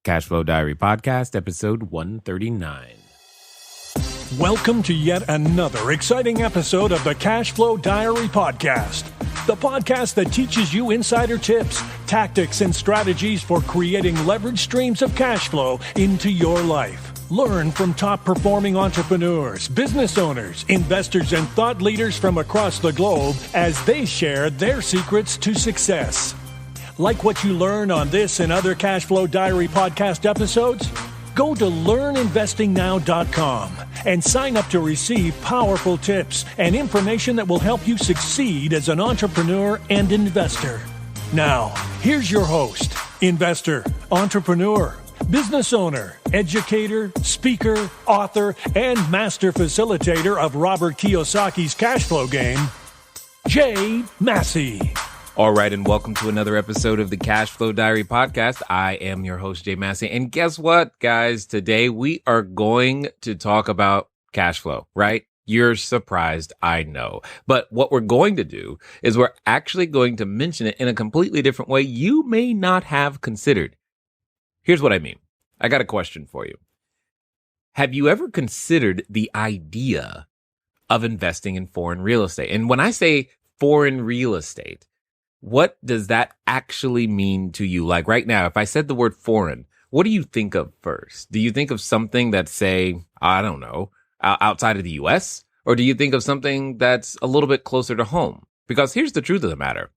Cashflow Diary Podcast, episode 139. Welcome to yet another exciting episode of the Cashflow Diary Podcast, the podcast that teaches you insider tips, tactics, and strategies for creating leverage streams of cash flow into your life. Learn from top-performing entrepreneurs, business owners, investors, and thought leaders from across the globe as they share their secrets to success. Like what you learn on this and other Cashflow Diary podcast episodes? Go to learninvestingnow.com and sign up to receive powerful tips and information that will help you succeed as an entrepreneur and investor. Now, here's your host, investor, entrepreneur, business owner, educator, speaker, author, and master facilitator of Robert Kiyosaki's cash flow game, Jay Massey. All right, and welcome to another episode of the Cashflow Diary Podcast. I am your host, Jay Massey. And guess what, guys? Today we are going to talk about cash flow, right? You're surprised, I know. But what we're going to do is we're actually going to mention it in a completely different way you may not have considered. Here's what I mean. I got a question for you. Have you ever considered the idea of investing in foreign real estate? And when I say foreign real estate, what does that actually mean to you? Like right now, if I said the word foreign, what do you think of first? Do you think of something that's, say, I don't know, outside of the US? Or do you think of something that's a little bit closer to home? Because here's the truth of the matter.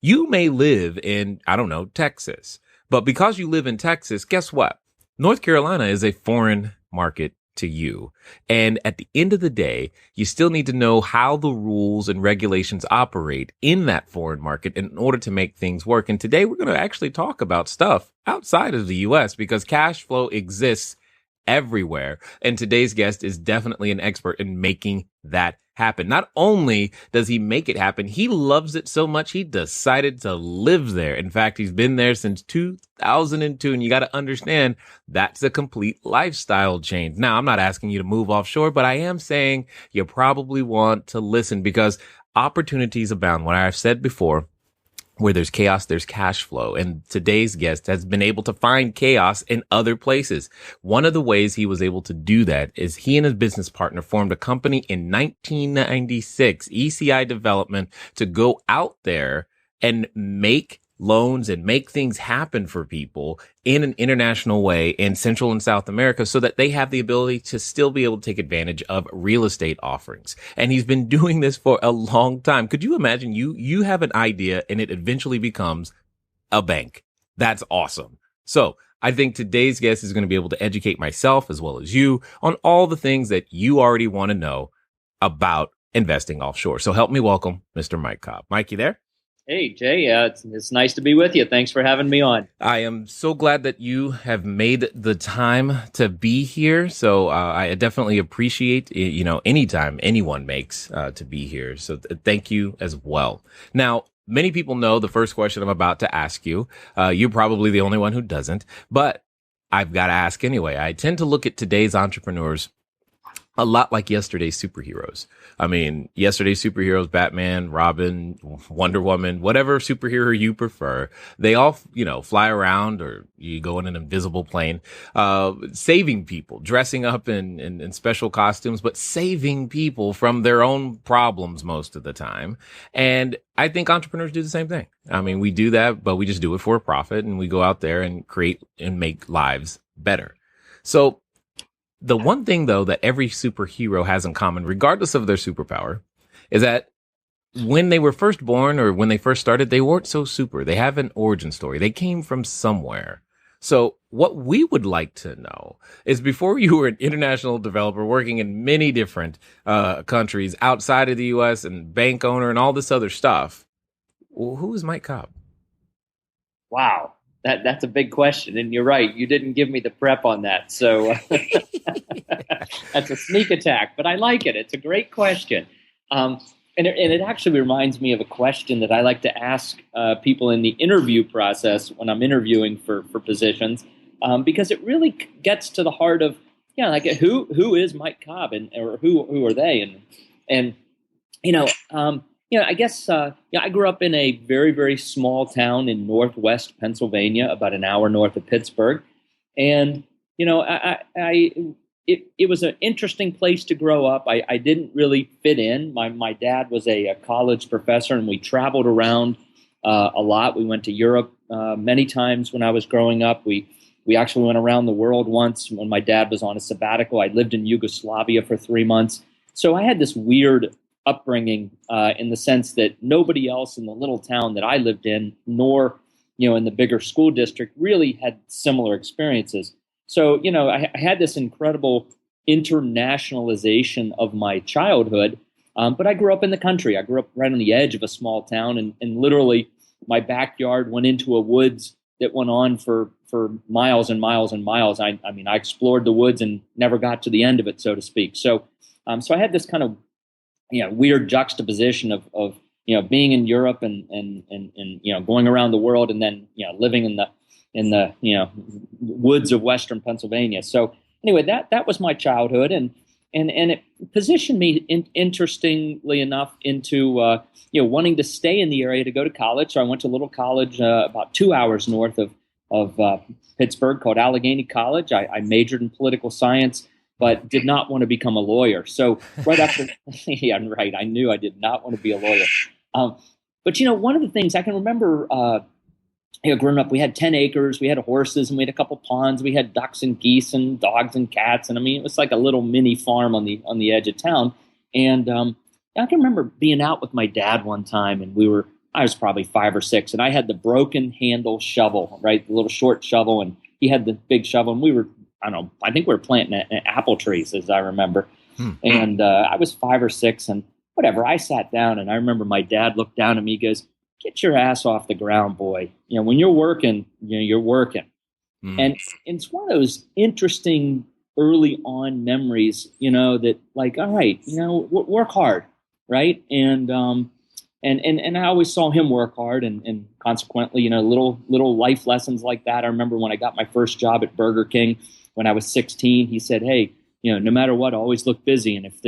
You may live in, I don't know, Texas. But because you live in Texas, guess what? North Carolina is a foreign market to you. And at the end of the day, you still need to know how the rules and regulations operate in that foreign market in order to make things work. And today we're going to actually talk about stuff outside of the US because cash flow exists everywhere. And today's guest is definitely an expert in making that happen. Not only does he make it happen, he loves it so much he decided to live there. In fact, he's been there since 2002. And you got to understand that's a complete lifestyle change. Now, I'm not asking you to move offshore, but I am saying you probably want to listen because opportunities abound. What I've said before, where there's chaos, there's cash flow. And today's guest has been able to find chaos in other places. One of the ways he was able to do that is he and his business partner formed a company in 1996, ECI Development, to go out there and make loans and make things happen for people in an international way in Central and South America so that they have the ability to still be able to take advantage of real estate offerings. And he's been doing this for a long time. Could you imagine you have an idea and it eventually becomes a bank? That's awesome. So I think today's guest is going to be able to educate myself as well as you on all the things that you already want to know about investing offshore. So help me welcome Mr. Mike Cobb. Mike, you there? Hey, Jay, it's nice to be with you. Thanks for having me on. I am so glad that you have made the time to be here. So I definitely appreciate, any time anyone makes to be here. So thank you as well. Now, many people know the first question I'm about to ask you. You're probably the only one who doesn't, but I've got to ask anyway. I tend to look at today's entrepreneurs a lot like yesterday's superheroes. I mean, yesterday's superheroes, Batman, Robin, Wonder Woman, whatever superhero you prefer, they all, fly around or you go in an invisible plane, saving people, dressing up in special costumes, but saving people from their own problems most of the time. And I think entrepreneurs do the same thing. I mean, we do that, but we just do it for a profit and we go out there and create and make lives better. So the one thing, though, that every superhero has in common, regardless of their superpower, is that when they were first born or when they first started, they weren't so super. They have an origin story. They came from somewhere. So what we would like to know is before you were an international developer working in many different countries outside of the U.S. and bank owner and all this other stuff, well, who is Mike Cobb? Wow. That's a big question. And you're right. You didn't give me the prep on that. So that's a sneak attack, but I like it. It's a great question. And it actually reminds me of a question that I like to ask people in the interview process when I'm interviewing for positions, because it really gets to the heart of, who is Mike Cobb or who are they? I guess I grew up in a very, very small town in northwest Pennsylvania, about an hour north of Pittsburgh. And, it was an interesting place to grow up. I didn't really fit in. My dad was a college professor, and we traveled around a lot. We went to Europe many times when I was growing up. We actually went around the world once when my dad was on a sabbatical. I lived in Yugoslavia for 3 months. So I had this weird upbringing in the sense that nobody else in the little town that I lived in, nor in the bigger school district, really had similar experiences. So, I had this incredible internationalization of my childhood, but I grew up in the country. I grew up right on the edge of a small town, and literally my backyard went into a woods that went on for miles and miles and miles. I explored the woods and never got to the end of it, so to speak. So I had this kind of weird juxtaposition of being in Europe and going around the world, and then living in the woods of Western Pennsylvania. So anyway, that was my childhood, and it positioned me interestingly enough into wanting to stay in the area to go to college. So I went to a little college about 2 hours north of Pittsburgh called Allegheny College. I majored in political science, but did not want to become a lawyer. So right after, yeah, right, I knew I did not want to be a lawyer. But one of the things I can remember, growing up, we had 10 acres, we had horses, and we had a couple ponds. We had ducks and geese and dogs and cats, and it was like a little mini farm on the edge of town. And I can remember being out with my dad one time, and I was probably 5 or 6, and I had the broken handle shovel, right, the little short shovel, and he had the big shovel, and we were, I think we were planting apple trees, as I remember. And I was 5 or 6, and whatever, I sat down, and I remember my dad looked down at me, he goes, "Get your ass off the ground, boy. When you're working, you're working." And it's one of those interesting early on memories, that like, all right, work hard, right? And I always saw him work hard, and consequently, little life lessons like that. I remember when I got my first job at Burger King when I was 16, he said, "Hey, no matter what, always look busy. And if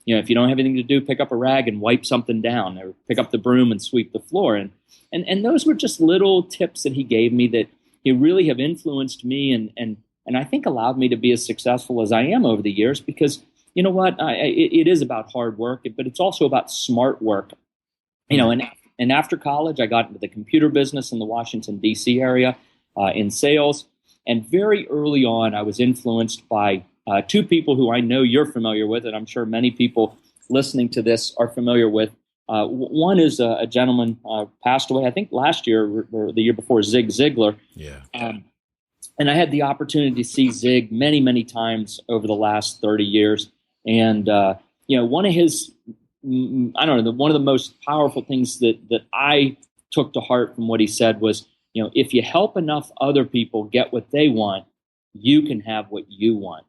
if you don't have anything to do, pick up a rag and wipe something down, or pick up the broom and sweep the floor." And those were just little tips that he gave me that really have influenced me and I think allowed me to be as successful as I am over the years, because you know what, it is about hard work, but it's also about smart work. And after college, I got into the computer business in the Washington, D.C. area in sales. And very early on, I was influenced by two people who I know you're familiar with, and I'm sure many people listening to this are familiar with. One is a gentleman passed away, I think last year or the year before, Zig Ziglar. Yeah. And I had the opportunity to see Zig many, many times over the last 30 years. And, one of his, one of the most powerful things that I took to heart from what he said was, if you help enough other people get what they want, you can have what you want.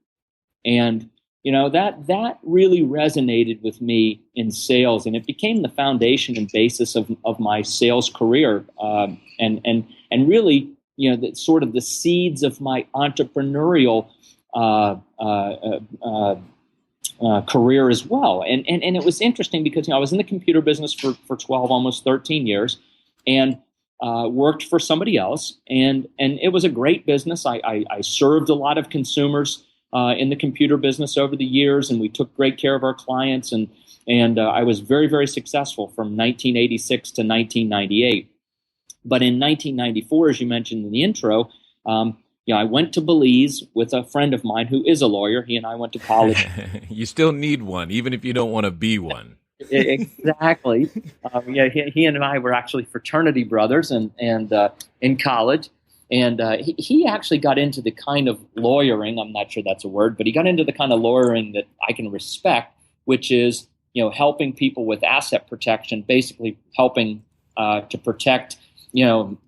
And, that really resonated with me in sales, and it became the foundation and basis of my sales career. And really, the sort of the seeds of my entrepreneurial career as well. And it was interesting because I was in the computer business for 12, almost 13 years, and worked for somebody else. And it was a great business. I served a lot of consumers in the computer business over the years, and we took great care of our clients. And I was very, very successful from 1986 to 1998. But in 1994, as you mentioned in the intro, I went to Belize with a friend of mine who is a lawyer. He and I went to college. You still need one, even if you don't want to be one. Exactly. He and I were actually fraternity brothers and in college. And he actually got into the kind of lawyering, I'm not sure that's a word, but he got into the kind of lawyering that I can respect, which is, helping people with asset protection, basically helping to protect,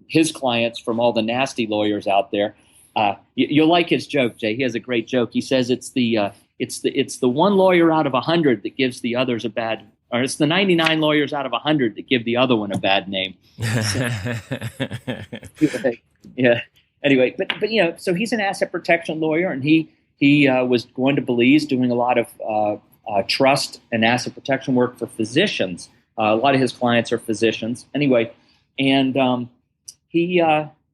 his clients from all the nasty lawyers out there. You'll like his joke, Jay. He has a great joke. He says it's the one lawyer out of 100 that gives the others a bad, or it's the 99 lawyers out of 100 that give the other one a bad name. Yeah. Anyway, but so he's an asset protection lawyer, and he was going to Belize doing a lot of trust and asset protection work for physicians. A lot of his clients are physicians. Anyway, and he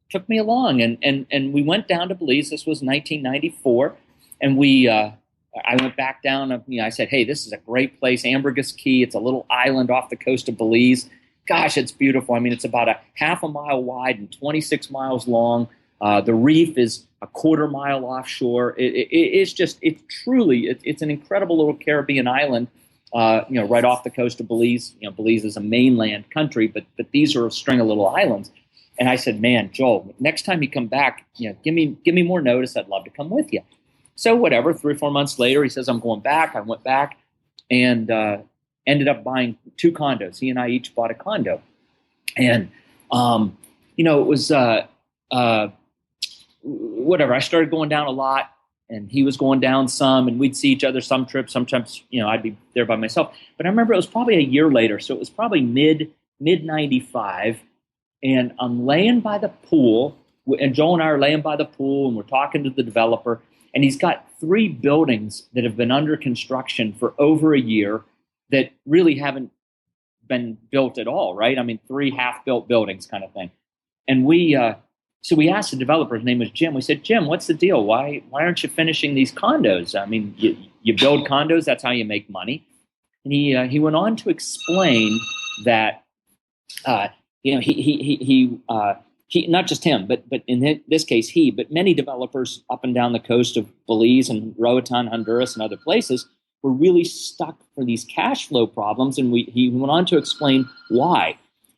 took me along, and we went down to Belize. This was 1994, and I went back down. I said, hey, this is a great place, Ambergris Caye. It's a little island off the coast of Belize. Gosh, it's beautiful. I mean, it's about a half a mile wide and 26 miles long. The reef is a quarter mile offshore. It's an incredible little Caribbean island, right off the coast of Belize. Belize is a mainland country, but these are a string of little islands. And I said, man, Joel, next time you come back, give me more notice. I'd love to come with you. So whatever, 3 or 4 months later, he says, I'm going back. I went back and ended up buying 2 condos. He and I each bought a condo. And, it was whatever. I started going down a lot, and he was going down some, and we'd see each other some trips. Sometimes, I'd be there by myself. But I remember it was probably a year later. So it was probably mid 95. And I'm laying by the pool, and Joel and I are laying by the pool, and we're talking to the developer. And he's got 3 buildings that have been under construction for over a year that really haven't been built at all, right? I mean, 3 half-built buildings kind of thing. And we asked the developer, his name was Jim. We said, Jim, what's the deal? Why aren't you finishing these condos? I mean, you build condos, that's how you make money. And he went on to explain that he not just him, but in this case but many developers up and down the coast of Belize and Roatan, Honduras, and other places were really stuck for these cash flow problems. And he went on to explain why.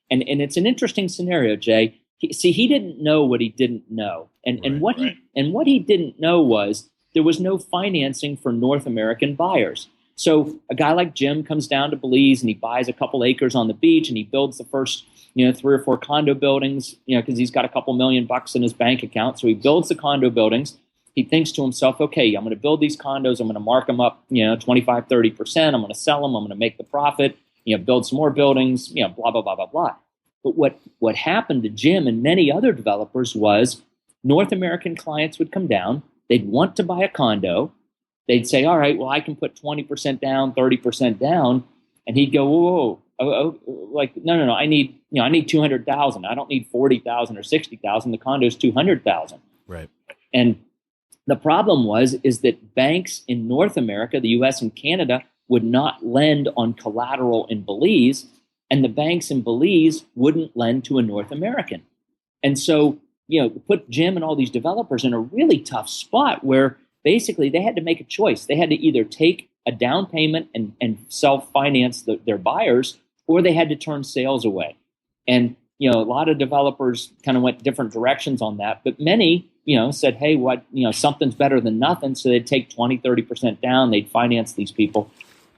And it's an interesting scenario, Jay. He didn't know what he didn't know, and what he didn't know was there was no financing for North American buyers. So a guy like Jim comes down to Belize and he buys a couple acres on the beach and he builds the first 3 or 4 condo buildings, because he's got a couple $1,000,000 in his bank account. So he builds the condo buildings. He thinks to himself, okay, I'm going to build these condos. I'm going to mark them up, 25, 30%. I'm going to sell them. I'm going to make the profit, build some more buildings, blah, blah, blah, blah, blah. But what happened to Jim and many other developers was North American clients would come down. They'd want to buy a condo. They'd say, all right, well, I can put 20% down, 30% down. And he'd go, whoa, like, no, I need 200,000. I don't need 40,000 or 60,000. The condo's 200,000. Right. And the problem is that banks in North America, the U.S. and Canada, would not lend on collateral in Belize, and the banks in Belize wouldn't lend to a North American. And so, put Jim and all these developers in a really tough spot where basically they had to make a choice. They had to either take a down payment and self-finance their buyers, or they had to turn sales away. And, a lot of developers kind of went different directions on that, but many, said, hey, something's better than nothing. So they'd take 20, 30% down, they'd finance these people.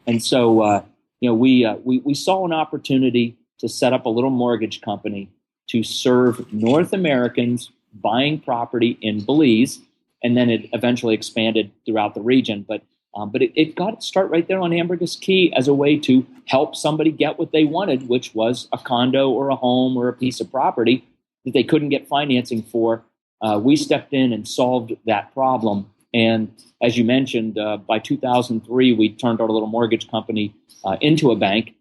And so, we saw an opportunity to set up a little mortgage company to serve North Americans buying property in Belize, and then it eventually expanded throughout the region. But it got its start right there on Ambergris Caye as a way to help somebody get what they wanted, which was a condo or a home or a piece of property that they couldn't get financing for. We stepped in and solved that problem. And as you mentioned, by 2003, we turned our little mortgage company into a bank,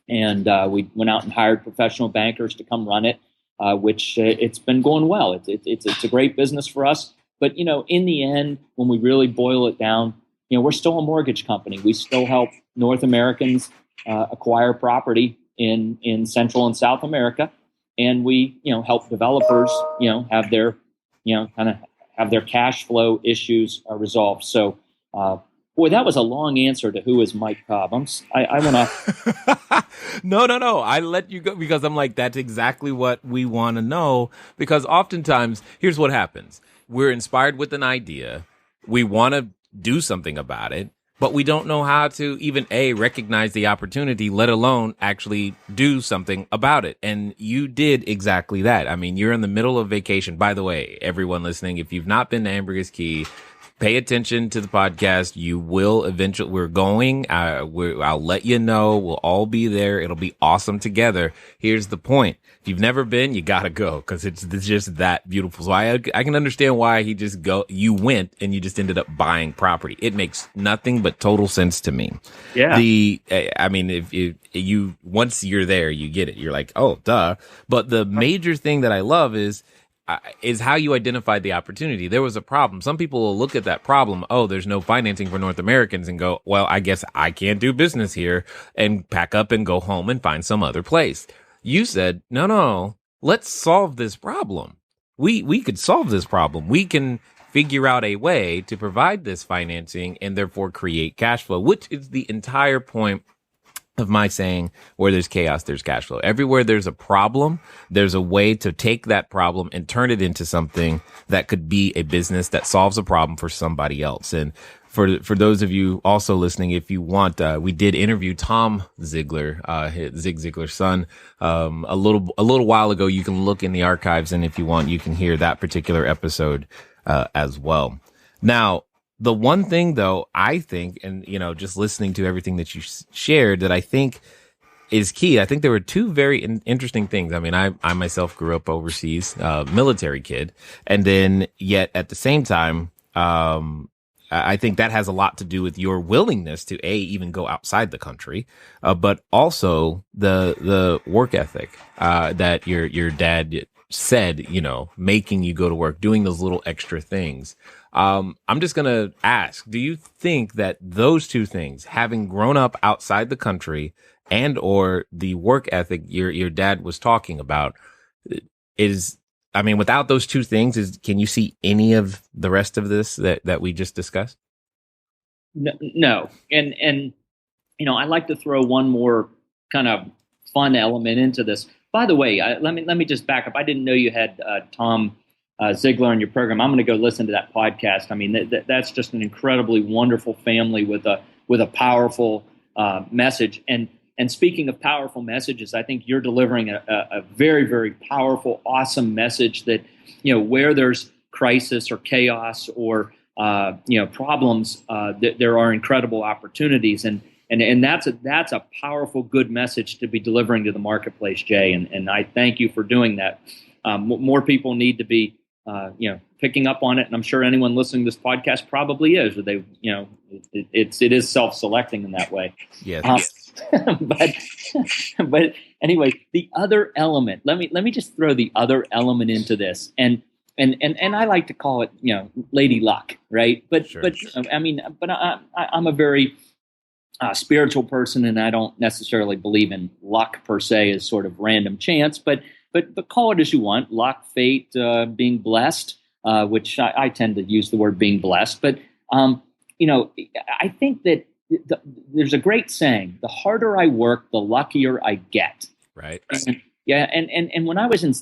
and we went out and hired professional bankers to come run it, which it's been going well. It's a great business for us. But, in the end, when we really boil it down, we're still a mortgage company. We still help North Americans acquire property in Central and South America, and we, help developers, have their, have their cash flow issues resolved. So, boy, that was a long answer to who is Mike Cobb. I want to. No. I let you go because I'm like, that's exactly what we want to know. Because oftentimes, here's what happens. We're inspired with an idea. We want to do something about it, but we don't know how to even recognize the opportunity, let alone actually do something about it. And you did exactly that. I mean, you're in the middle of vacation. By the way, everyone listening, if you've not been to Ambergris Caye, pay attention to the podcast. You will eventually, we're going, I'll let you know. We'll all be there. It'll be awesome together. Here's the point. If you've never been, you gotta go because it's just that beautiful. So I can understand why you went and you just ended up buying property. It makes nothing but total sense to me. Yeah. I mean, if you once you're there, you get it. You're like, oh, duh. But the major thing that I love is is how you identified the opportunity. There was a problem. Some people will look at that problem. Oh, there's no financing for North Americans, and go, well, I guess I can't do business here, and pack up and go home and find some other place. You said, no, let's solve this problem. We could solve this problem. We can figure out a way to provide this financing and therefore create cash flow, which is the entire point of my saying, where there's chaos, there's cash flow. Everywhere there's a problem, there's a way to take that problem and turn it into something that could be a business that solves a problem for somebody else. And for those of you also listening, if you want, we did interview Tom Ziegler, Zig Ziglar's son, a little while ago. You can look in the archives, and if you want, you can hear that particular episode as well. Now, the one thing, though, I think, and, just listening to everything that you shared, that I think is key, I think there were two very interesting things. I mean, I myself grew up overseas, military kid, and then yet at the same time, I think that has a lot to do with your willingness to even go outside the country, but also the work ethic that your dad said, making you go to work, doing those little extra things. I'm just going to ask, do you think that those two things, having grown up outside the country and or the work ethic your dad was talking about, without those two things, can you see any of the rest of this that we just discussed? No. And I like to throw one more kind of fun element into this. By the way, let me just back up. I didn't know you had Tom Ziegler on your program. I'm going to go listen to that podcast. I mean, that's just an incredibly wonderful family with a powerful message. And speaking of powerful messages, I think you're delivering a very, very powerful, awesome message that, where there's crisis or chaos or problems, there are incredible opportunities. And that's a powerful, good message to be delivering to the marketplace, Jay. And I thank you for doing that. More people need to be, picking up on it. And I'm sure anyone listening to this podcast probably is, or they, it is self-selecting in that way. Yes. But anyway, the other element, let me just throw the other element into this. And I like to call it, lady luck, right? But Sure. I'm a very spiritual person, and I don't necessarily believe in luck per se as sort of random chance, but call it as you want, luck, fate, being blessed, which I tend to use the word being blessed. But, I think that there's a great saying, the harder I work, the luckier I get. Right. And when I was in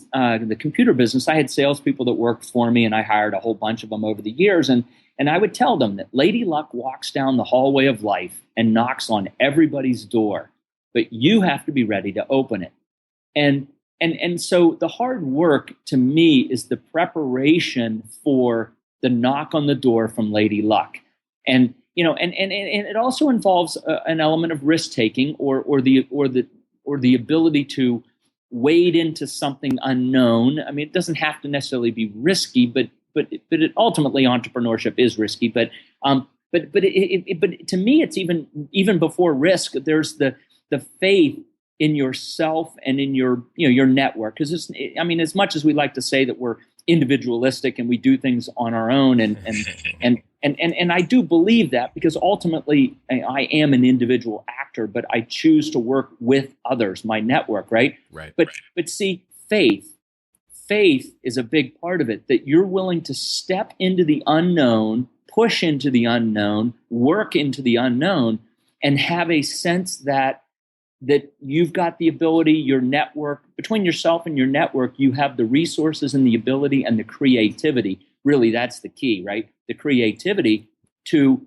the computer business, I had salespeople that worked for me, and I hired a whole bunch of them over the years. And I would tell them that Lady Luck walks down the hallway of life and knocks on everybody's door, but you have to be ready to open it. And so the hard work to me is the preparation for the knock on the door from Lady Luck. And it also involves an element of risk taking or the ability to wade into something unknown. I mean, it doesn't have to necessarily be risky, but it ultimately entrepreneurship is risky. But to me, it's even before risk. There's the faith in yourself and in your network. Because as much as we like to say that we're individualistic and we do things on our own, and I do believe that, because ultimately I am an individual actor, but I choose to work with others, my network, right? Right. But see, faith is a big part of it, that you're willing to step into the unknown, push into the unknown, work into the unknown, and have a sense that you've got the ability, your network, between yourself and your network, you have the resources and the ability and the creativity. Really, that's the key, right? The creativity to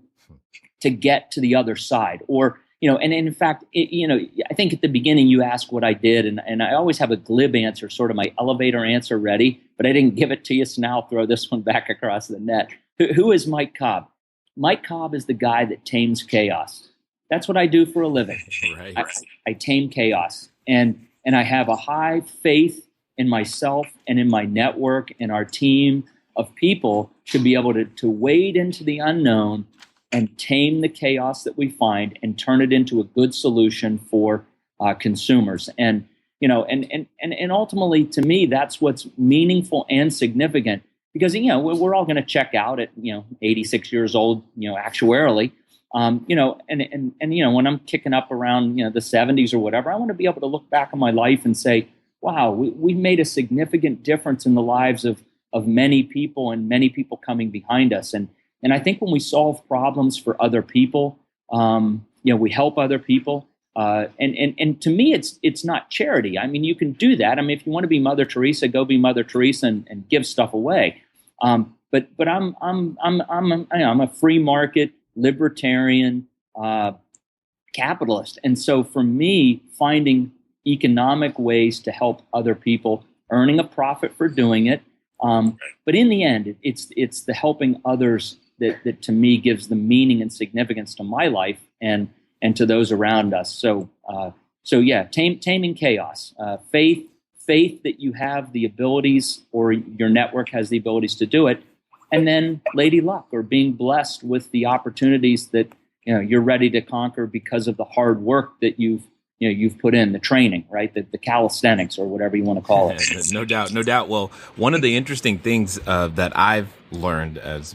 get to the other side. Or, and in fact, I think at the beginning you asked what I did, and I always have a glib answer, sort of my elevator answer ready, but I didn't give it to you, so now I'll throw this one back across the net. Who is Mike Cobb? Mike Cobb is the guy that tames chaos. That's what I do for a living. Right. I tame chaos, and I have a high faith in myself and in my network and our team of people to be able to wade into the unknown and tame the chaos that we find and turn it into a good solution for consumers. And and ultimately to me, that's what's meaningful and significant, because, we're all going to check out at, 86 years old, actuarially. When I'm kicking up around, the 70s or whatever, I want to be able to look back on my life and say, wow, we made a significant difference in the lives of many people, and many people coming behind us. And I think when we solve problems for other people, we help other people. And to me, it's not charity. I mean, you can do that. I mean, if you want to be Mother Teresa, go be Mother Teresa and give stuff away. But I'm a free market libertarian capitalist, and so for me, finding economic ways to help other people, earning a profit for doing it. But in the end, it's the helping others that to me gives the meaning and significance to my life and to those around us. So taming chaos, faith that you have the abilities, or your network has the abilities to do it, and then lady luck, or being blessed with the opportunities that you're ready to conquer because of the hard work that you've put in, the training, right? The calisthenics, or whatever you want to call it. No doubt. Well, one of the interesting things that I've learned as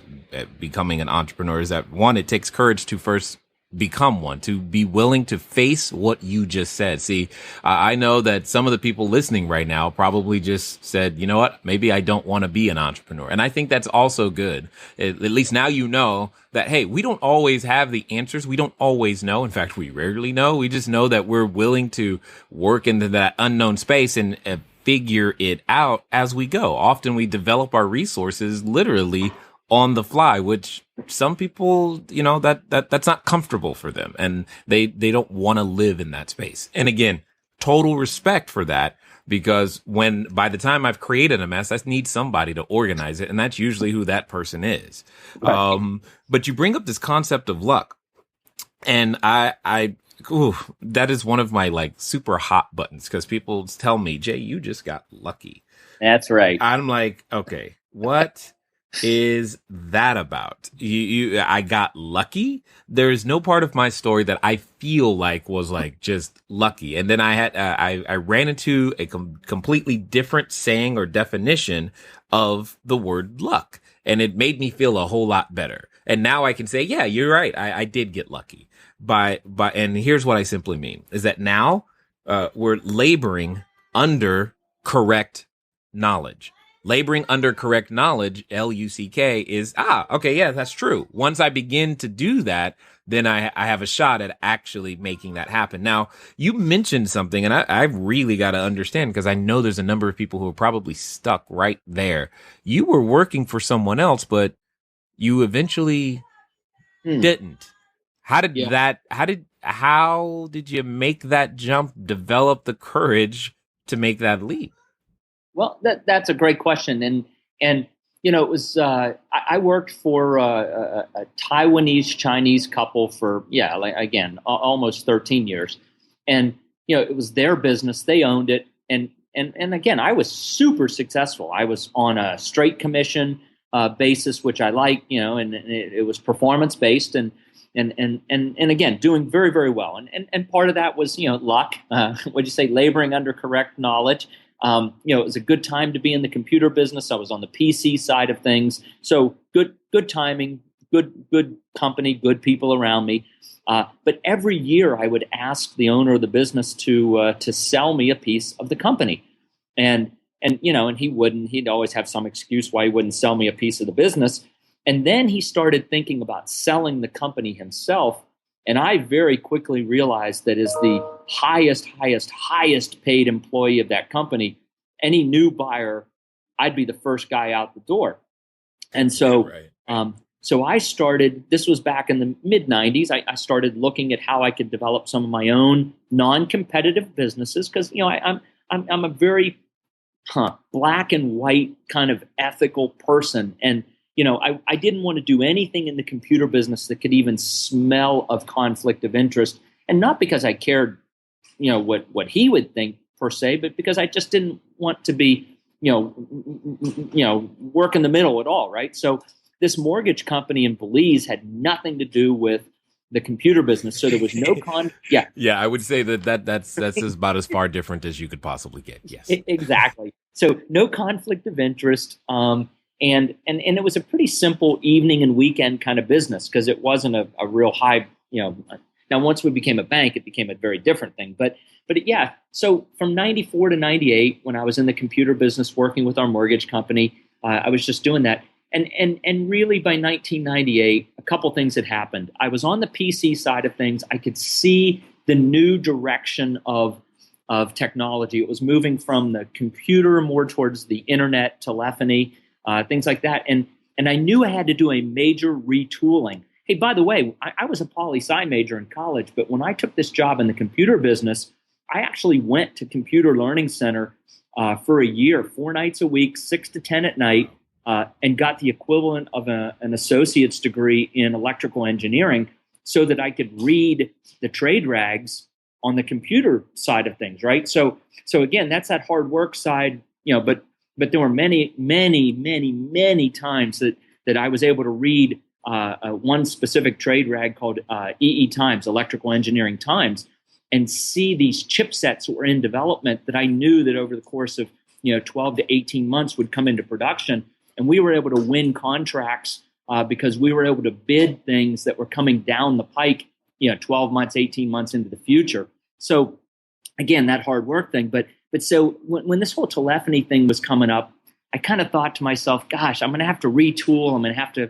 becoming an entrepreneur is that, one, it takes courage to first become one, to be willing to face what you just said. See, I know that some of the people listening right now probably just said, you know what, maybe I don't want to be an entrepreneur. And I think that's also good. At least now you know that, hey, we don't always have the answers. We don't always know. In fact, we rarely know. We just know that we're willing to work into that unknown space and figure it out as we go. Often we develop our resources literally on the fly, which some people, that's not comfortable for them, and they don't want to live in that space. And again, total respect for that, because by the time I've created a mess, I need somebody to organize it, and that's usually who that person is. Right. But you bring up this concept of luck, and that is one of my super hot buttons, because people tell me, Jay, you just got lucky. That's right. I'm like, okay, what is that about? I got lucky. There's no part of my story that I feel like was just lucky. And then I ran into a completely different saying or definition of the word luck, and it made me feel a whole lot better. And now I can say, yeah, you're right. I did get lucky. And here's what I simply mean is that now we're laboring under correct knowledge. Laboring under correct knowledge, LUCK, is, okay, yeah, that's true. Once I begin to do that, then I have a shot at actually making that happen. Now, you mentioned something, and I really got to understand, because I know there's a number of people who are probably stuck right there. You were working for someone else, but you eventually didn't. How did you make that jump, develop the courage to make that leap? Well, that's a great question, and it was I worked for a Taiwanese Chinese couple for almost 13 years, and it was their business, they owned it, and again, I was super successful. I was on a straight commission basis, which I like, and it was performance based, and again, doing very, very well, and part of that was luck. What'd you say? Laboring under correct knowledge. It was a good time to be in the computer business. I was on the PC side of things. So good timing, good company, good people around me. But every year I would ask the owner of the business to sell me a piece of the company. And he wouldn't. He'd always have some excuse why he wouldn't sell me a piece of the business. And then he started thinking about selling the company himself. And I very quickly realized that as the highest paid employee of that company, any new buyer, I'd be the first guy out the door. And so, so I started, this was back in the mid 90s. I started looking at how I could develop some of my own non-competitive businesses. Cause I'm a very black and white kind of ethical person. And I didn't want to do anything in the computer business that could even smell of conflict of interest. And not because I cared, what he would think per se, but because I just didn't want to be, work in the middle at all. Right. So this mortgage company in Belize had nothing to do with the computer business. So there was no Yeah. Yeah, I would say that's about as far different as you could possibly get. Yes. Exactly. So no conflict of interest. And it was a pretty simple evening and weekend kind of business because it wasn't a real high, now once we became a bank, it became a very different thing. But yeah, so from 94 to 98, when I was in the computer business working with our mortgage company, I was just doing that. And really by 1998, a couple things had happened. I was on the PC side of things. I could see the new direction of technology. It was moving from the computer more towards the internet, telephony, things like that. And I knew I had to do a major retooling. Hey, by the way, I was a poli-sci major in college, but when I took this job in the computer business, I actually went to Computer Learning Center for a year, 4 nights a week, 6 to 10 at night, and got the equivalent of an associate's degree in electrical engineering so that I could read the trade rags on the computer side of things, right? So again, that's that hard work side, but there were many times that I was able to read one specific trade rag called EE Times, Electrical Engineering Times, and see these chipsets that were in development that I knew that over the course of 12 to 18 months would come into production. And we were able to win contracts because we were able to bid things that were coming down the pike, 12 months, 18 months into the future. So again, that hard work thing. But so when this whole telephony thing was coming up, I kind of thought to myself, gosh, I'm going to have to retool. I'm going to have to,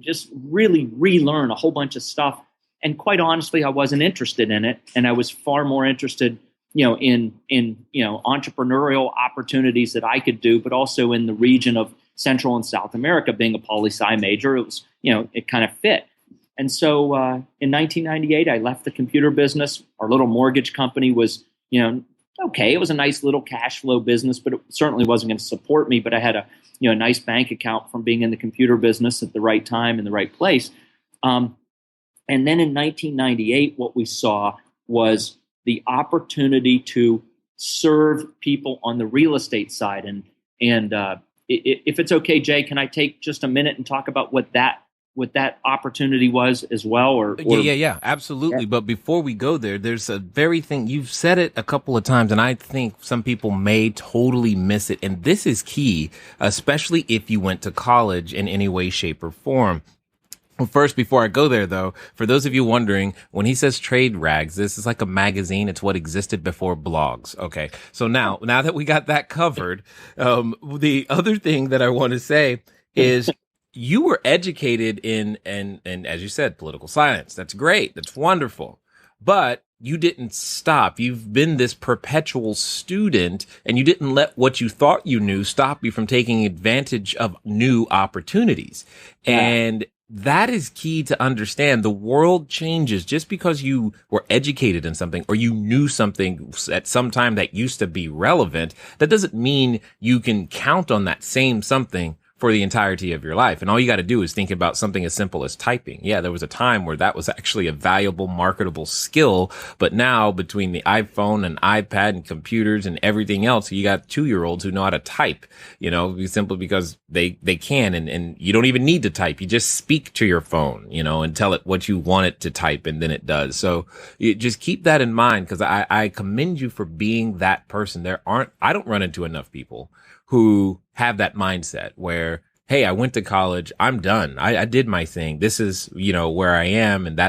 just really relearn a whole bunch of stuff. And quite honestly, I wasn't interested in it. And I was far more interested, in entrepreneurial opportunities that I could do, but also in the region of Central and South America. Being a poli-sci major, it was, it kind of fit. And so in 1998, I left the computer business. Our little mortgage company was, okay, it was a nice little cash flow business, but it certainly wasn't going to support me. But I had a nice bank account from being in the computer business at the right time in the right place. And then in 1998, what we saw was the opportunity to serve people on the real estate side. And if it's okay, Jay, can I take just a minute and talk about what that opportunity was as well? Yeah, absolutely. Yeah. But before we go there, there's a very thing, you've said it a couple of times, and I think some people may totally miss it. And this is key, especially if you went to college in any way, shape, or form. Well, first, before I go there, though, for those of you wondering, when he says trade rags, this is like a magazine. It's what existed before blogs. Okay. So now that we got that covered, the other thing that I want to say is you were educated in, and as you said, political science. That's great. That's wonderful. But you didn't stop. You've been this perpetual student, and you didn't let what you thought you knew stop you from taking advantage of new opportunities. Yeah. And that is key to understand. The world changes. Just because you were educated in something or you knew something at some time that used to be relevant, that doesn't mean you can count on that same something for the entirety of your life. And all you got to do is think about something as simple as typing. Yeah, there was a time where that was actually a valuable, marketable skill. But now between the iPhone and iPad and computers and everything else, you got 2-year-olds who know how to type, simply because they can. And you don't even need to type. You just speak to your phone, and tell it what you want it to type, and then it does. So you just keep that in mind, because I commend you for being that person. I don't run into enough people who have that mindset where, hey, I went to college, I'm done. I did my thing. This is, where I am, and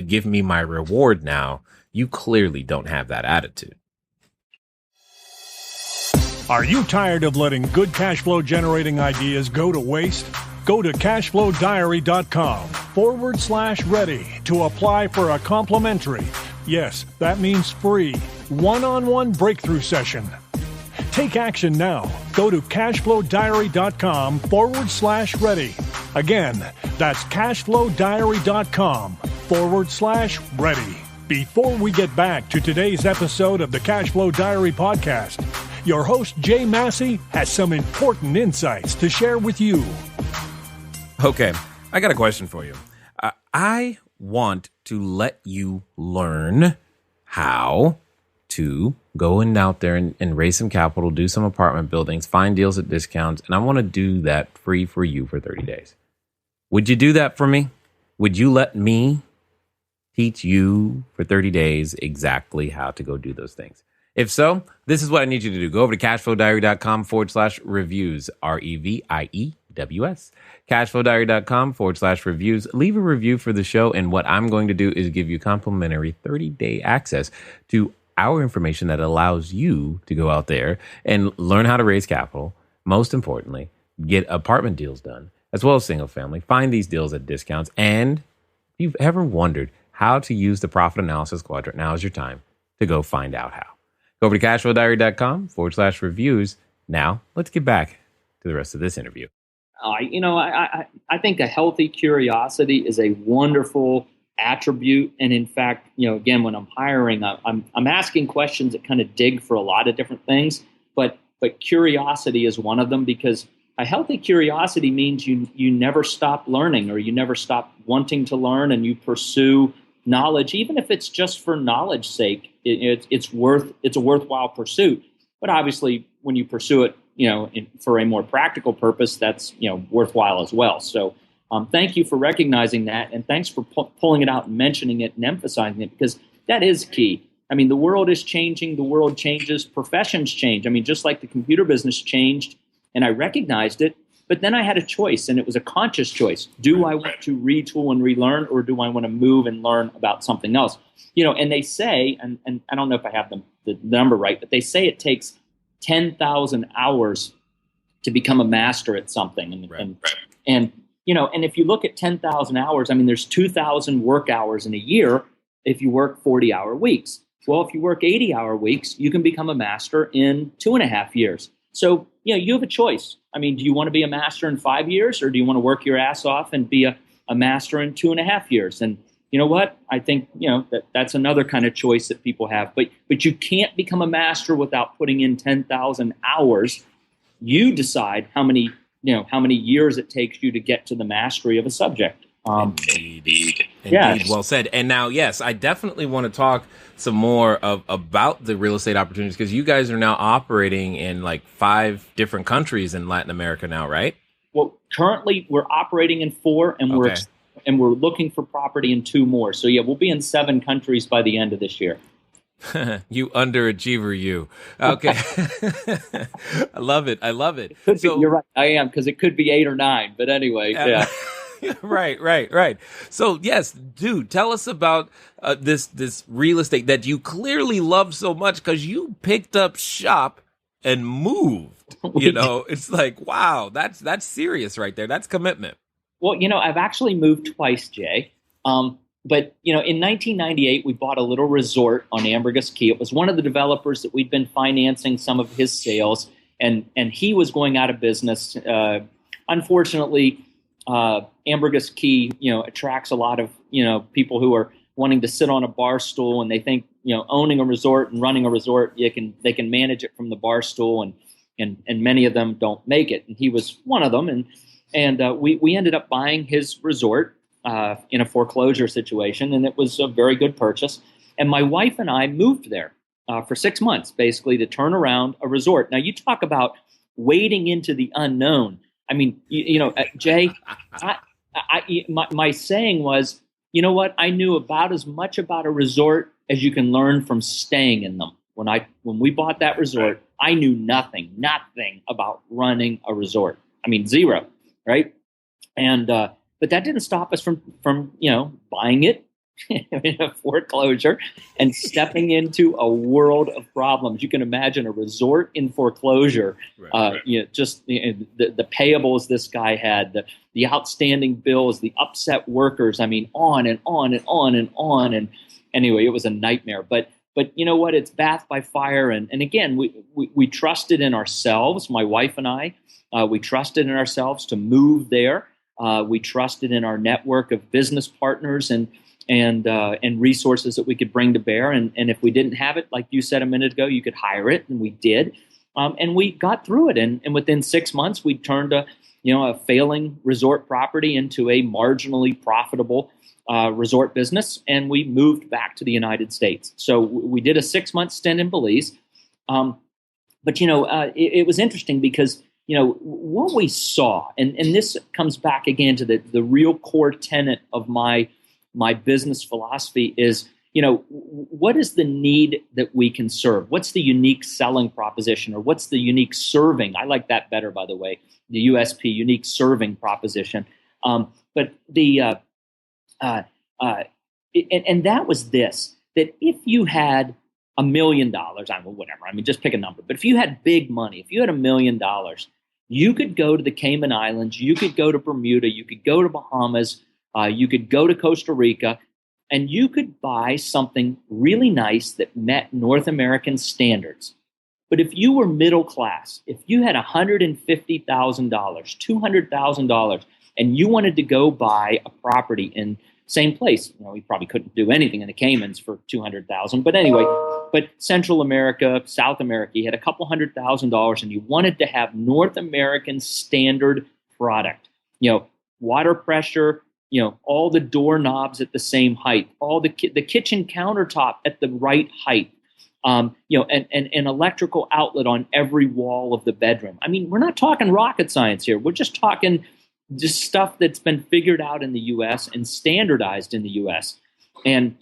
give me my reward now. You clearly don't have that attitude. Are you tired of letting good cash flow generating ideas go to waste? Go to cashflowdiary.com/ready to apply for a complimentary, yes, that means free, one-on-one breakthrough session. Take action now. Go to cashflowdiary.com/ready. Again, that's cashflowdiary.com/ready. Before we get back to today's episode of the Cashflow Diary podcast, your host, Jay Massey, has some important insights to share with you. Okay, I got a question for you. I want to let you learn how to go out there and raise some capital, do some apartment buildings, find deals at discounts, and I want to do that free for you for 30 days. Would you do that for me? Would you let me teach you for 30 days exactly how to go do those things? If so, this is what I need you to do. Go over to cashflowdiary.com/reviews, REVIEWS. Cashflowdiary.com/reviews. Leave a review for the show. And what I'm going to do is give you complimentary 30-day access to our information that allows you to go out there and learn how to raise capital. Most importantly, get apartment deals done, as well as single family. Find these deals at discounts. And if you've ever wondered how to use the profit analysis quadrant, now is your time to go find out how. Go over to cashflowdiary.com/reviews. Now, let's get back to the rest of this interview. I think a healthy curiosity is a wonderful attribute. And in fact, again, when I'm hiring, I'm asking questions that kind of dig for a lot of different things, but curiosity is one of them, because a healthy curiosity means you never stop learning, or you never stop wanting to learn, and you pursue knowledge, even if it's just for knowledge's sake. It's a worthwhile pursuit. But obviously, when you pursue it, for a more practical purpose, that's worthwhile as well. So, thank you for recognizing that, and thanks for pulling it out and mentioning it and emphasizing it, because that is key. I mean, the world is changing. The world changes. Professions change. I mean, just like the computer business changed, and I recognized it. But then I had a choice, and it was a conscious choice. Do I want to retool and relearn, or do I want to move and learn about something else? And they say, and I don't know if I have the number right, but they say it takes 10,000 hours to become a master at something. And if you look at 10,000 hours, I mean, there's 2,000 work hours in a year if you work 40-hour weeks. Well, if you work 80-hour weeks, you can become a master in 2.5 years. So, you have a choice. I mean, do you want to be a master in 5 years, or do you want to work your ass off and be a master in 2.5 years? And you know what? I think, that's another kind of choice that people have. But you can't become a master without putting in 10,000 hours. You decide how many years it takes you to get to the mastery of a subject. Indeed. Yes. Well said. And now, yes, I definitely want to talk some more about the real estate opportunities, because you guys are now operating in like 5 different countries in Latin America now, right? Well, currently we're operating in 4, and we're looking for property in 2 more. So yeah, we'll be in 7 countries by the end of this year. You underachiever, you. Okay. I love it. You're right. I am, because it could be 8 or 9. But anyway, yeah. Right. So yes, dude, tell us about this real estate that you clearly love so much, because you picked up shop and moved. It's like, wow, that's serious right there. That's commitment. Well, I've actually moved twice, Jay. But in 1998, we bought a little resort on Ambergris Caye. It was one of the developers that we'd been financing some of his sales, and he was going out of business. Unfortunately, Ambergris Caye, attracts a lot of, people who are wanting to sit on a bar stool, and they think, owning a resort and running a resort, they can manage it from the bar stool, and many of them don't make it. And he was one of them. And we ended up buying his resort in a foreclosure situation, and it was a very good purchase. And my wife and I moved there for 6 months, basically, to turn around a resort. Now, you talk about wading into the unknown. I mean, Jay, my saying was, you know what? I knew about as much about a resort as you can learn from staying in them. When we bought that resort, I knew nothing about running a resort. I mean, zero, right? And but that didn't stop us from buying it in a foreclosure and stepping into a world of problems. You can imagine a resort in foreclosure. Just the payables this guy had, the outstanding bills, the upset workers. I mean, on and on and on and on. And anyway, it was a nightmare. But you know what? It's bath by fire. And again, we trusted in ourselves. My wife and I, we trusted in ourselves to move there. We trusted in our network of business partners and resources that we could bring to bear. And if we didn't have it, like you said a minute ago, you could hire it, and we did. And we got through it. And within 6 months, we turned a failing resort property into a marginally profitable resort business, and we moved back to the United States. So we did a 6-month stint in Belize. But it was interesting because what we saw, and this comes back again to the real core tenet of my my business philosophy is, what is the need that we can serve? What's the unique selling proposition, or what's the unique serving? I like that better, by the way, the USP, unique serving proposition. But and that was this, that if you had $1 million, just pick a number, but if you had big money, if you had $1 million, you could go to the Cayman Islands, you could go to Bermuda, you could go to Bahamas, you could go to Costa Rica, and you could buy something really nice that met North American standards. But if you were middle class, if you had $150,000, $200,000, and you wanted to go buy a property in same place, you probably couldn't do anything in the Caymans for $200,000. But anyway, but Central America, South America, you had a couple $100,000, and you wanted to have North American standard product. Water pressure, all the doorknobs at the same height, all the kitchen countertop at the right height, and an electrical outlet on every wall of the bedroom. I mean, we're not talking rocket science here. We're just talking just stuff that's been figured out in the U.S. and standardized in the U.S. And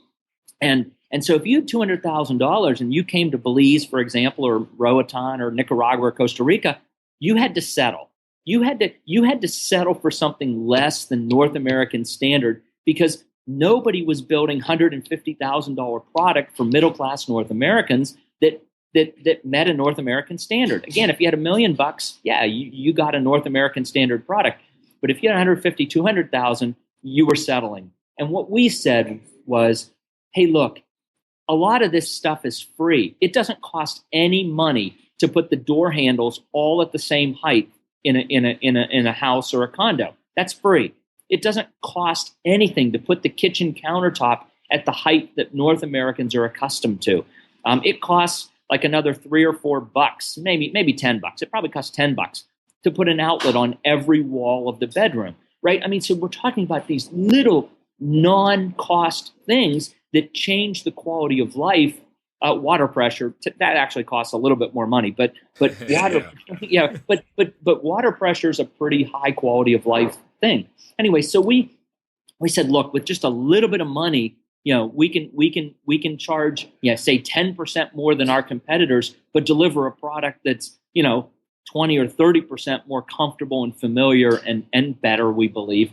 so if you had $200,000 and you came to Belize, for example, or Roatan or Nicaragua or Costa Rica, you had to settle. You had to settle for something less than North American standard, because nobody was building $150,000 product for middle class North Americans that met a North American standard. Again, if you had $1 million, you got a North American standard product. But if you had 150, 200,000, you were settling. And what we said was, hey, look, a lot of this stuff is free. It doesn't cost any money to put the door handles all at the same height in a house or a condo. That's free. It doesn't cost anything to put the kitchen countertop at the height that North Americans are accustomed to. It costs like another $3 or $4, maybe $10. It probably costs $10 to put an outlet on every wall of the bedroom, right? I mean, so we're talking about these little non-cost things that change the quality of life. Water pressure, that actually costs a little bit more money, but water, but water pressure is a pretty high quality of life thing. Anyway, so we said, look, with just a little bit of money, we can charge, say 10% more than our competitors, but deliver a product that's 20 or 30% more comfortable and familiar and better, we believe.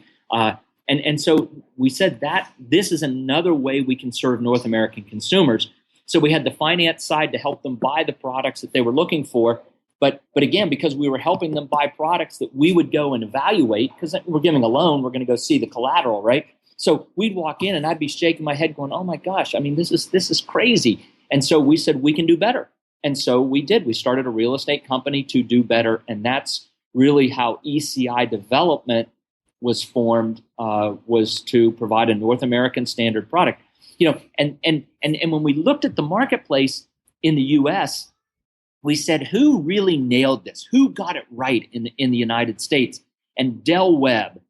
And so we said that this is another way we can serve North American consumers. So we had the finance side to help them buy the products that they were looking for. But again, because we were helping them buy products that we would go and evaluate, because we're giving a loan, we're going to go see the collateral, right? So we'd walk in and I'd be shaking my head going, oh my gosh, I mean, this is crazy. And so we said, we can do better. And so we did. We started a real estate company to do better. And that's really how ECI Development was formed, was to provide a North American standard product. And when we looked at the marketplace in the U.S., we said, who really nailed this? Who got it right in the United States? And Del Webb,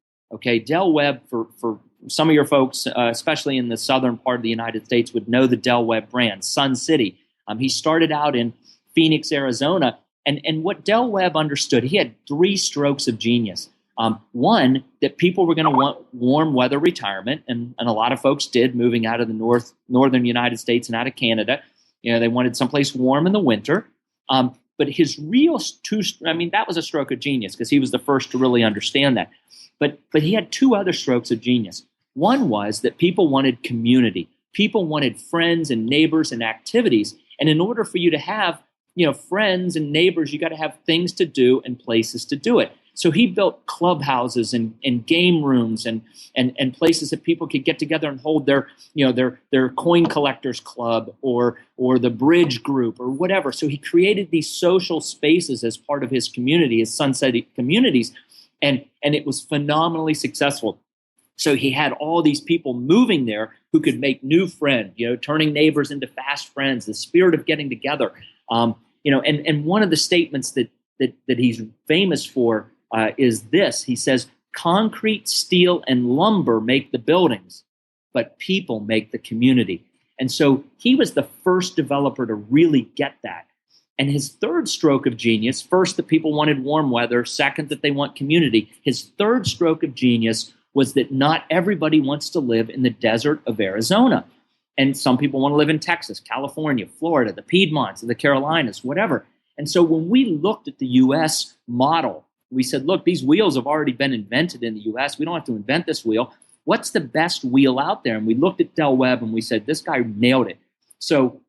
Del Webb, for some of your folks, especially in the southern part of the United States, would know the Del Webb brand, Sun City. He started out in Phoenix, Arizona. And what Del Webb understood, he had 3 strokes of genius. One, that people were going to want warm weather retirement, and a lot of folks did, moving out of the northern United States and out of Canada. They wanted someplace warm in the winter. But his real that was a stroke of genius, because he was the first to really understand that. But he had 2 other strokes of genius. One was that people wanted community. People wanted friends and neighbors and activities. And in order for you to have, friends and neighbors, you got to have things to do and places to do it. So he built clubhouses and game rooms and places that people could get together and hold their coin collectors club or the bridge group or whatever. So he created these social spaces as part of his community, his Sunset communities, and it was phenomenally successful. So he had all these people moving there who could make new friends, turning neighbors into fast friends, the spirit of getting together. And one of the statements that he's famous for is this. He says, concrete, steel, and lumber make the buildings, but people make the community. And so he was the first developer to really get that. And his third stroke of genius, first, that people wanted warm weather, second, that they want community. His third stroke of genius was that not everybody wants to live in the desert of Arizona. And some people want to live in Texas, California, Florida, the Piedmonts, the Carolinas, whatever. And so when we looked at the U.S. model, we said, look, these wheels have already been invented in the U.S. We don't have to invent this wheel. What's the best wheel out there? And we looked at Del Webb and we said, this guy nailed it. So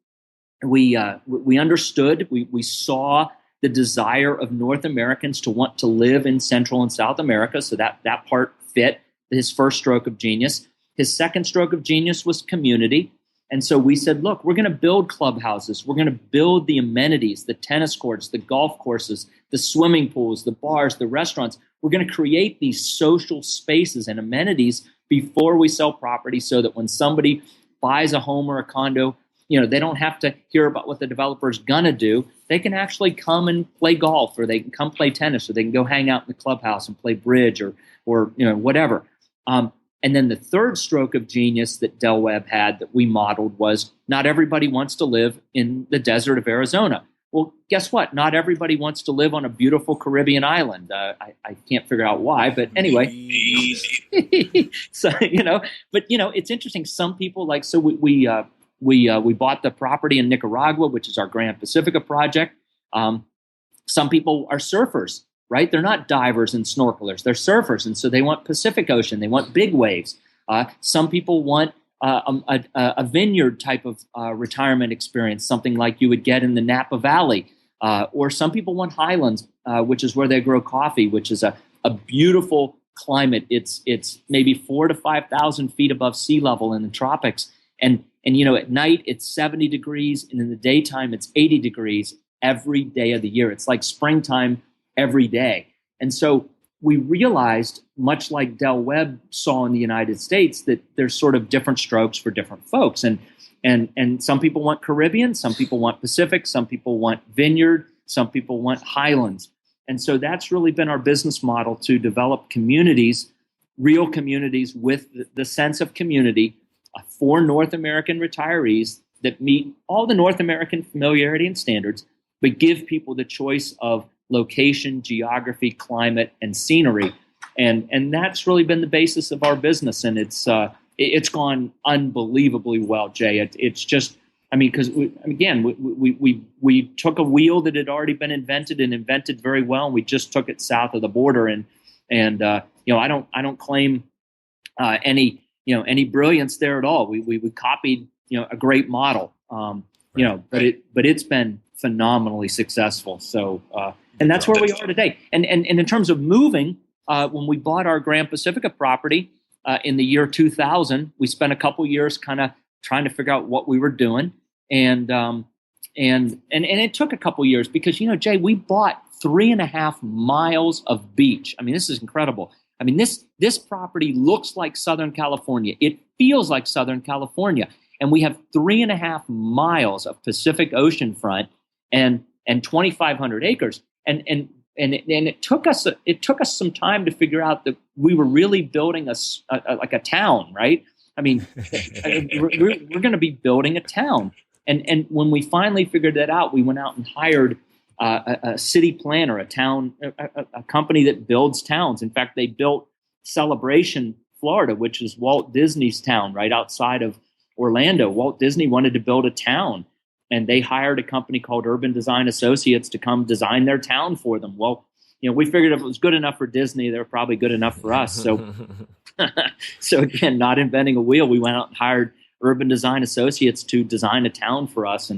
we understood, we saw the desire of North Americans to want to live in Central and South America. So that part fit his first stroke of genius. His second stroke of genius was community. And so we said, look, we're going to build clubhouses. We're going to build the amenities, the tennis courts, the golf courses, the swimming pools, the bars, the restaurants. We're going to create these social spaces and amenities before we sell property so that when somebody buys a home or a condo, they don't have to hear about what the developer's going to do. They can actually come and play golf, or they can come play tennis, or they can go hang out in the clubhouse and play bridge or whatever. And then the third stroke of genius that Del Webb had that we modeled was not everybody wants to live in the desert of Arizona. Well, guess what? Not everybody wants to live on a beautiful Caribbean island. I can't figure out why, but anyway. So, but it's interesting. Some people we bought the property in Nicaragua, which is our Grand Pacifica project. Some people are surfers. Right? They're not divers and snorkelers. They're surfers. And so they want Pacific Ocean. They want big waves. Some people want a vineyard type of retirement experience, something like you would get in the Napa Valley. Or some people want highlands, which is where they grow coffee, which is a beautiful climate. It's maybe 4,000 to 5,000 feet above sea level in the tropics. And at night it's 70 degrees, and in the daytime it's 80 degrees every day of the year. It's like springtime every day. And so we realized, much like Del Webb saw in the United States, that there's sort of different strokes for different folks. And some people want Caribbean, some people want Pacific, some people want vineyard, some people want highlands. And so that's really been our business model, to develop communities, real communities with the sense of community for North American retirees that meet all the North American familiarity and standards, but give people the choice of location, geography, climate, and scenery. And that's really been the basis of our business. And it's gone unbelievably well, Jay. It's just, because we took a wheel that had already been invented and invented very well, and we just took it south of the border. And I don't claim any brilliance there at all. We copied a great model, but it's been phenomenally successful. So and that's where we are today. And in terms of moving, when we bought our Grand Pacifica property in the year 2000, we spent a couple years kind of trying to figure out what we were doing, and it took a couple years because Jay, we bought 3.5 miles of beach. This is incredible. This property looks like Southern California. It feels like Southern California, and we have 3.5 miles of Pacific Ocean front and 2,500 acres. And it took us some time to figure out that we were really building like a town, right? We're going to be building a town. And when we finally figured that out, we went out and hired a city planner, a company that builds towns. In fact, they built Celebration, Florida, which is Walt Disney's town right outside of Orlando. Walt Disney wanted to build a town, and they hired a company called Urban Design Associates to come design their town for them. Well, we figured if it was good enough for Disney, they were probably good enough for us. So, so again, not inventing a wheel, we went out and hired Urban Design Associates to design a town for us.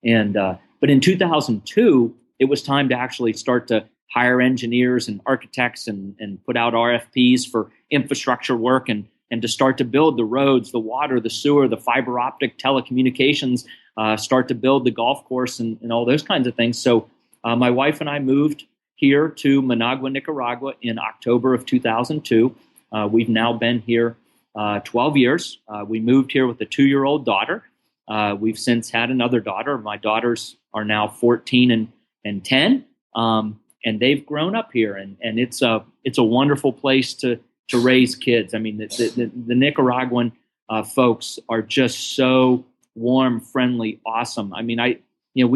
But in 2002, it was time to actually start to hire engineers and architects and put out RFPs for infrastructure work and to start to build the roads, the water, the sewer, the fiber optic telecommunications, start to build the golf course and all those kinds of things. So my wife and I moved here to Managua, Nicaragua in October of 2002. We've now been here 12 years. We moved here with a 2-year-old daughter. We've since had another daughter. My daughters are now 14 and 10, and they've grown up here. And it's a wonderful place to raise kids. The Nicaraguan folks are just so warm, friendly, awesome. There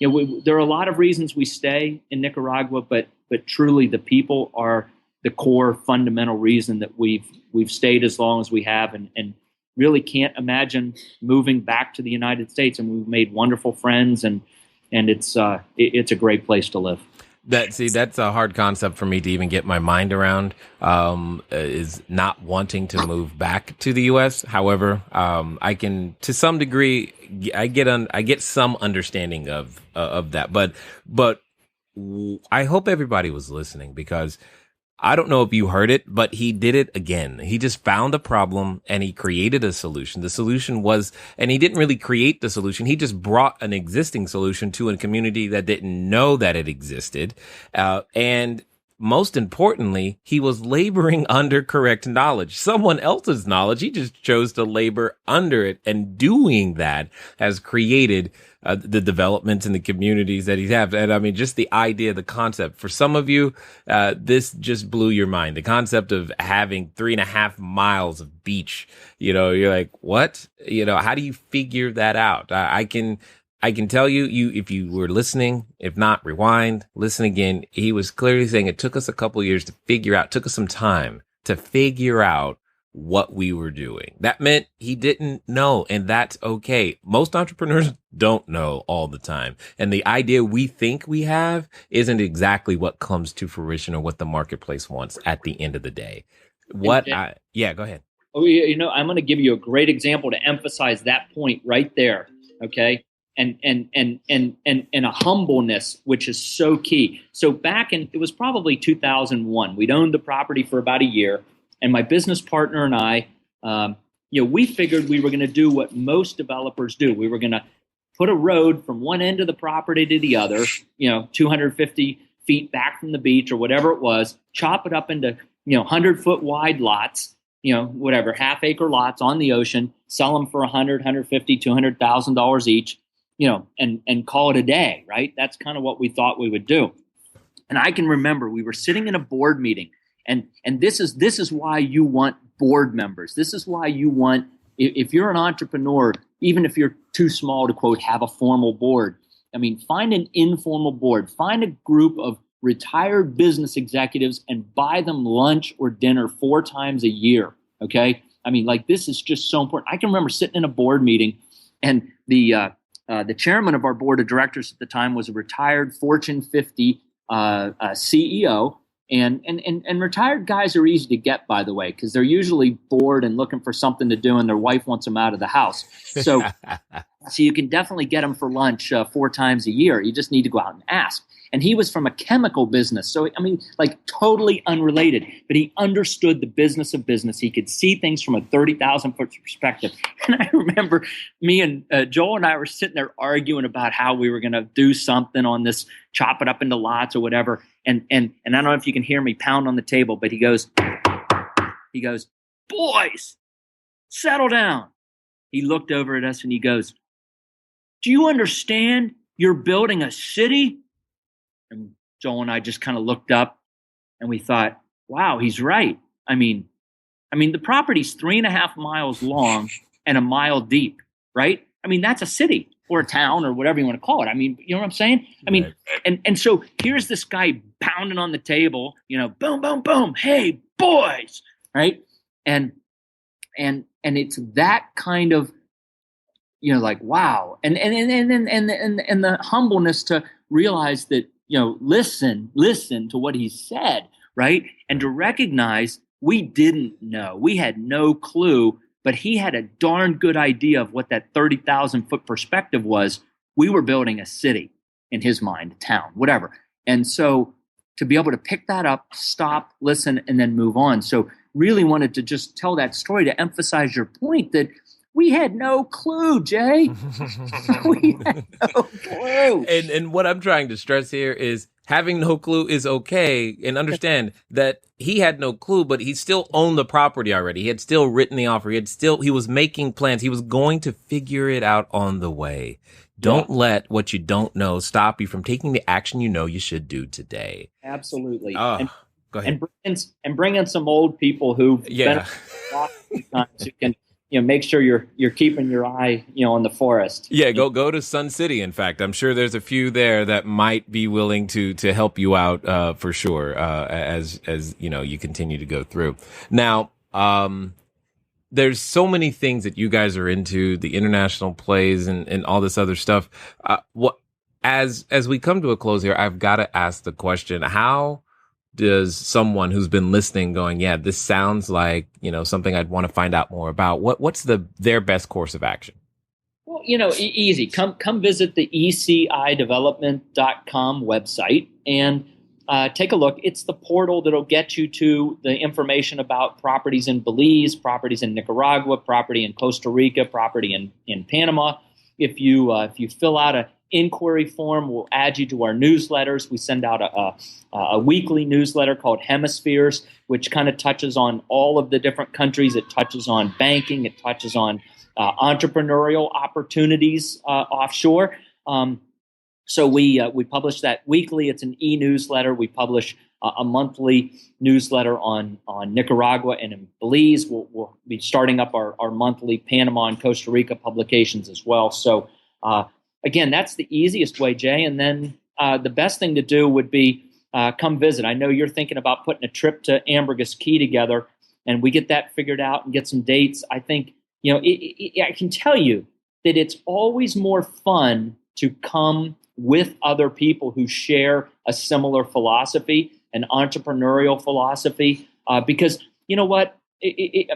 are a lot of reasons we stay in Nicaragua, but truly the people are the core fundamental reason that we've stayed as long as we have, and really can't imagine moving back to the United States. And we've made wonderful friends, and it's a great place to live. That's a hard concept for me to even get my mind around, is not wanting to move back to the U.S. However, I can, to some degree, I get some understanding of that, but I hope everybody was listening, because I don't know if you heard it, but he did it again. He just found a problem and he created a solution. The solution was, and he didn't really create the solution. He just brought an existing solution to a community that didn't know that it existed. And most importantly, he was laboring under correct knowledge, someone else's knowledge. He just chose to labor under it. And doing that has created the developments in the communities that he's had. And I mean, just the idea, the concept, for some of you, this just blew your mind. The concept of having 3.5 miles of beach, you're like, what? How do you figure that out? I can tell you, if you were listening, if not, rewind, listen again. He was clearly saying it took us a couple of years to figure out, took us some time to figure out what we were doing. That meant he didn't know, and that's okay. Most entrepreneurs don't know all the time. And the idea we think we have isn't exactly what comes to fruition or what the marketplace wants at the end of the day. Go ahead. Oh, I'm going to give you a great example to emphasize that point right there. Okay. And a humbleness, which is so key. So it was probably 2001. We'd owned the property for about a year. And my business partner and I, we figured we were going to do what most developers do. We were going to put a road from one end of the property to the other, 250 feet back from the beach or whatever it was, chop it up into, 100-foot wide lots, half acre lots on the ocean, sell them for $100, $150, $200,000 each, and call it a day, right? That's kind of what we thought we would do. And I can remember we were sitting in a board meeting. And this is why you want board members. This is why you want, if you're an entrepreneur, even if you're too small to, quote, have a formal board, find an informal board. Find a group of retired business executives and buy them lunch or dinner 4 times a year, okay? This is just so important. I can remember sitting in a board meeting, and the chairman of our board of directors at the time was a retired Fortune 50 CEO. And retired guys are easy to get, by the way, because they're usually bored and looking for something to do, and their wife wants them out of the house. So you can definitely get them for lunch 4 times a year. You just need to go out and ask. And he was from a chemical business. So, totally unrelated. But he understood the business of business. He could see things from a 30,000-foot perspective. And I remember me and Joel and I were sitting there arguing about how we were going to do something on this, chop it up into lots or whatever. And I don't know if you can hear me pound on the table, but he goes, boys, settle down. He looked over at us and he goes, do you understand you're building a city? And Joel and I just kind of looked up and we thought, wow, he's right. The property's 3.5 miles long and 1 mile deep, right? That's a city or a town or whatever you want to call it. You know what I'm saying? Right. And so here's this guy pounding on the table, boom, boom, boom. Hey, boys, right? And it's that kind of, wow. And the humbleness to realize that, listen to what he said, right? And to recognize we didn't know. We had no clue, but he had a darn good idea of what that 30,000-foot perspective was. We were building a city in his mind, a town, whatever. And so to be able to pick that up, stop, listen, and then move on. So really wanted to just tell that story to emphasize your point that we had no clue, Jay. We had no clue. And what I'm trying to stress here is having no clue is okay, and understand that he had no clue, but he still owned the property already. He had still written the offer. He was making plans. He was going to figure it out on the way. Don't let what you don't know stop you from taking the action you should do today. Absolutely. Go ahead. And bring in some old people who've been times make sure you're keeping your eye, on the forest. Yeah, go to Sun City. In fact, I'm sure there's a few there that might be willing to help you out for sure as you continue to go through. Now, there's so many things that you guys are into, the international plays and all this other stuff. As we come to a close here, I've got to ask the question: how does someone who's been listening going, yeah, this sounds like, something I'd want to find out more about, what's their best course of action? Well, easy. Come visit the ecidevelopment.com website and take a look. It's the portal that'll get you to the information about properties in Belize, properties in Nicaragua, property in Costa Rica, property in Panama. If you fill out an inquiry form, we'll add you to our newsletters. We send out a weekly newsletter called Hemispheres, which kind of touches on all of the different countries. It touches on banking. It touches on entrepreneurial opportunities offshore. So we publish that weekly. It's an e-newsletter. We publish a monthly newsletter on Nicaragua and in Belize. We'll be starting up our monthly Panama and Costa Rica publications as well. So again, that's the easiest way, Jay. And then the best thing to do would be come visit. I know you're thinking about putting a trip to Ambergris Caye together, and we get that figured out and get some dates. I think, I can tell you that it's always more fun to come with other people who share a similar philosophy, an entrepreneurial philosophy, because you know what? The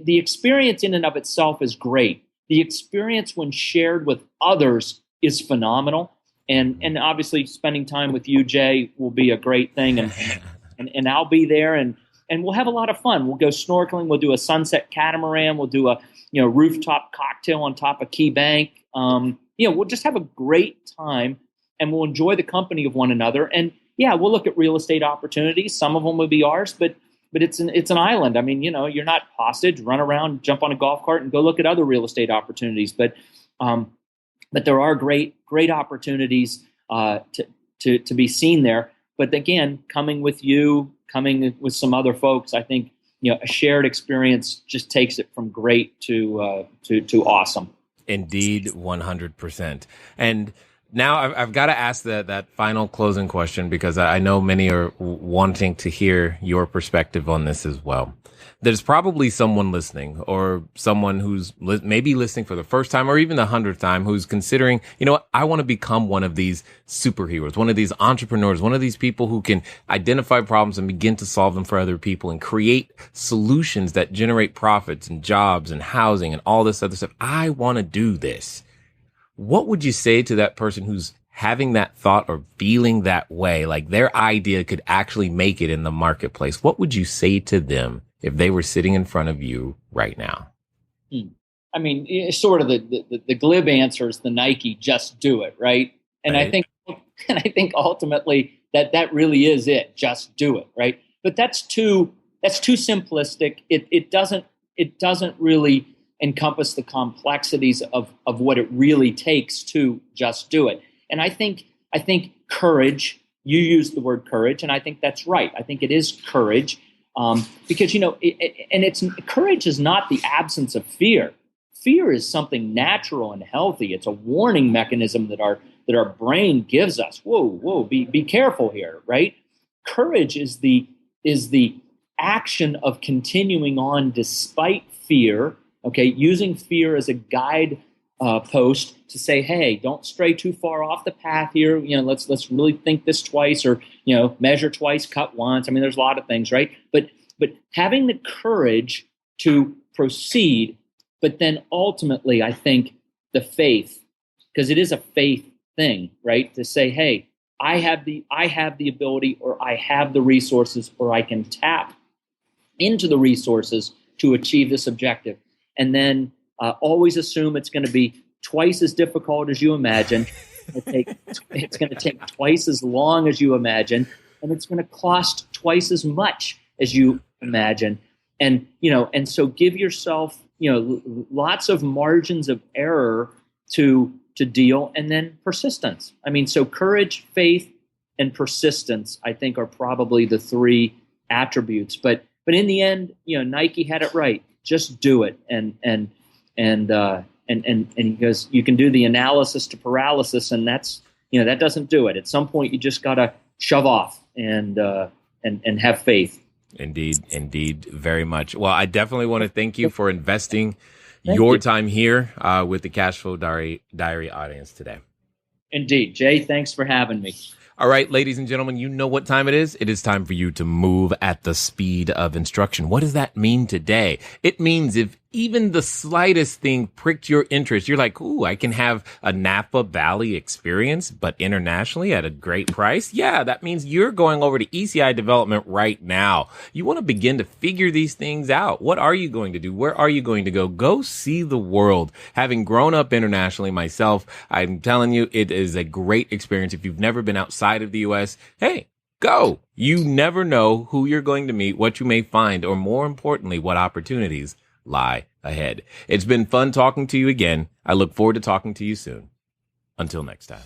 experience in and of itself is great. The experience when shared with others is phenomenal. And obviously spending time with you, Jay, will be a great thing. And I'll be there and we'll have a lot of fun. We'll go snorkeling. We'll do a sunset catamaran. We'll do a rooftop cocktail on top of Key Bank. We'll just have a great time and we'll enjoy the company of one another. And yeah, we'll look at real estate opportunities. Some of them will be ours, but it's an island. I mean, you're not hostage. Run around, jump on a golf cart, and go look at other real estate opportunities. But there are great opportunities to be seen there. But again, coming with you, coming with some other folks, I think a shared experience just takes it from great to awesome. Indeed, 100%. And now I've got to ask that final closing question, because I know many are wanting to hear your perspective on this as well. There's probably someone listening, or someone who's maybe listening for the first time or even the 100th time, who's considering, I want to become one of these superheroes, one of these entrepreneurs, one of these people who can identify problems and begin to solve them for other people and create solutions that generate profits and jobs and housing and all this other stuff. I want to do this. What would you say to that person who's having that thought or feeling that way, like their idea could actually make it in the marketplace? What would you say to them if they were sitting in front of you right now? I mean, sort of the glib answer is the Nike "just do it," right? And right. I think ultimately that really is it. Just do it, right? But that's too simplistic. It doesn't really encompass the complexities of what it really takes to just do it. And I think courage. You used the word courage, and I think that's right. I think it is courage. Because, courage is not the absence of fear. Fear is something natural and healthy. It's a warning mechanism that our brain gives us. Whoa, be careful here, right? Courage is the action of continuing on despite fear, okay, using fear as a guide post to say, hey, don't stray too far off the path here. Let's really think this twice, or measure twice, cut once. I mean, there's a lot of things, right? But having the courage to proceed, but then ultimately, I think the faith, because it is a faith thing, right? To say, hey, I have the ability, or I have the resources, or I can tap into the resources to achieve this objective, and then always assume it's going to be twice as difficult as you imagine. It's going to take twice as long as you imagine, and it's going to cost twice as much as you imagine. And so give yourself lots of margins of error to deal, and then persistence. I mean, so courage, faith, and persistence, I think, are probably the three attributes. But in the end, Nike had it right. just do it. And he goes, you can do the analysis to paralysis, and that's, that doesn't do it. At some point, you just got to shove off and have faith. Indeed, very much. Well, I definitely want to thank you for investing your time here with the Cashflow Diary audience today. Indeed. Jay, thanks for having me. All right, ladies and gentlemen, you know what time it is. It is time for you to move at the speed of instruction. What does that mean today? It means if even the slightest thing pricked your interest, you're like, ooh, I can have a Napa Valley experience, but internationally at a great price. Yeah, that means you're going over to ECI Development right now. You want to begin to figure these things out. What are you going to do? Where are you going to go? Go see the world. Having grown up internationally myself, I'm telling you, it is a great experience. If you've never been outside of the U.S., hey, go. You never know who you're going to meet, what you may find, or more importantly, what opportunities lie ahead. It's been fun talking to you again. I look forward to talking to you soon. Until next time.